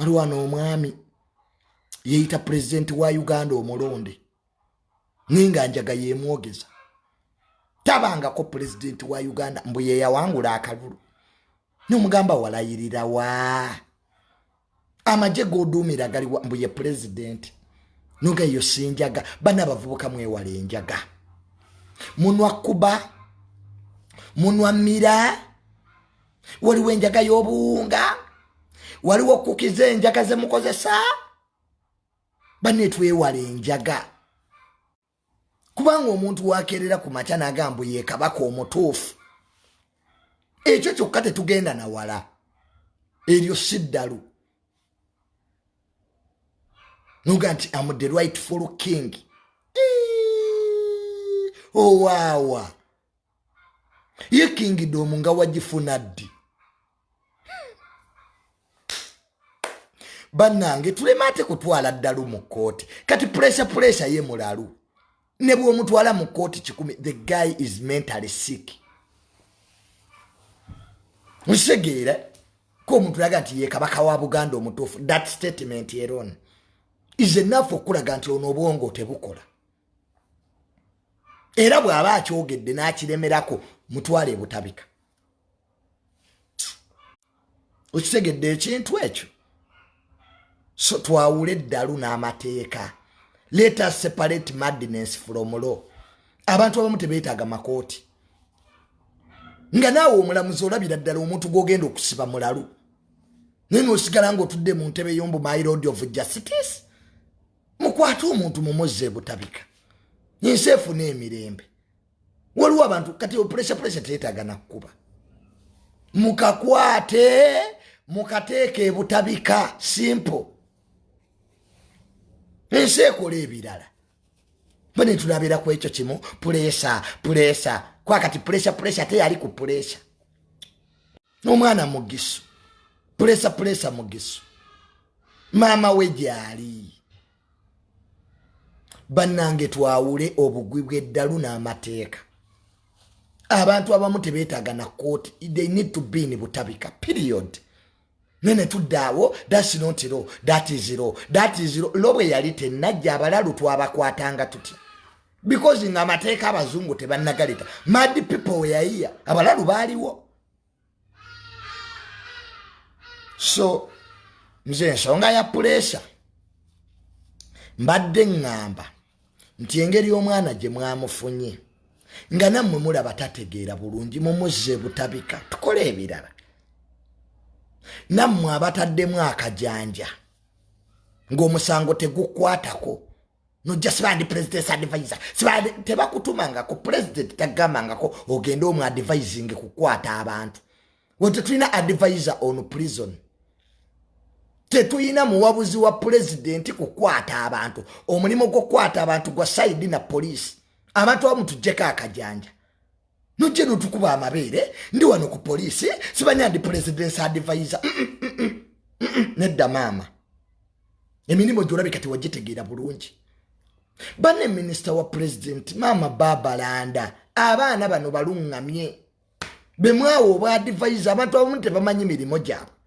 waliwano omwami yeeyita pulezidenti wa Uganda omulonde ninga njaga yemwogeza tabangako pulezidenti wa Uganda mbu ye yawangula akalulu n'omugamba walayirira wa amaje godumira gali mbu ye pulezidenti nuga yo sinjaga bana bavubuka mwewale enjaga munwa kuba munwa mira waliwo enjaga y'obuwunga waliwo kukize enjaga ze mukozesa bane twewale enjaga kubanga omuntu wakerera ku macha nagambo ye kabaka omutuufu ekyo kyokka tetugenda na wala eryo siddalu nuga nti am the rightful king owawa ye kingdom nga wagifuna ddi bannange tulemate kutwala ddalu mu kooti kati pressure ye mulalu ne bw'omutwala mu kooti 10 the guy is mentally sick musegeera ko omuntu laga nti ye kabaka wa Buganda omutuufu that statement alone is enough okulaga nti ono obwongo tebukola era bw'aba akyogedde n'akiremerako mutwale butabika okisegedde ekintu ekyo so twawule eddalu n'amateeka let us separate madness from law abantu abamu tebeetaaga makooti nga naawe omulamuzi olabira ddala omuntu gw'ogenda okusiba mulalu naye n'osigala ng'otudde mu ntebe y'ombu my lord of justice mukwate omuntu mumuzze butabika nseefu n'emirembe waliwo abantu kati pressure teetaaga nakkuba mukakwate mukateeke butabika simple enseekola ebirala bane tulabira ku ekyo kimu pressure kwakati pressure teyali ku pressure n'omwana mugisu pressure mugisu maama we gyali bannange twawule obugwi bw'eddalu n'amateeka abantu abamu tebeetaaga na kooti they need to be in butabika period nene tuddaawo that's not law that is law bwe yali tennajja abalalu twabakwatanga tutya because nga amateeka abazungu tebannagaleta mad people were here abalalu baaliwo so nze ensonga ya pressure mbadde ngamba nti engeri omwana gye mwamufunye nga nammwe mulaba tategeera bulungi mumuzze butabika tukole ebirala nammwe abataddemu akajanja ng'omusango tegukwatako nojja sibandi president advisor sibandi tebakutumangako president tagambangako ogende omu advising kukwata abantu wote tulina advisor on prison tetuyina muwabuzi wa president kukwata abantu omulimu gw'okukwata abantu gwa side na police abantu abamu tujjeko akajanja nojje notukuba amabeere ndi wano ku police sibanya ndi president advisor nedda maama emirimu gy'olabika tewagitegeera bulungi banne minister wa president maama Babalanda abaana bano balungamye bemwawo obwa advisor abantu abamu tebamanyi mirimo gyabwe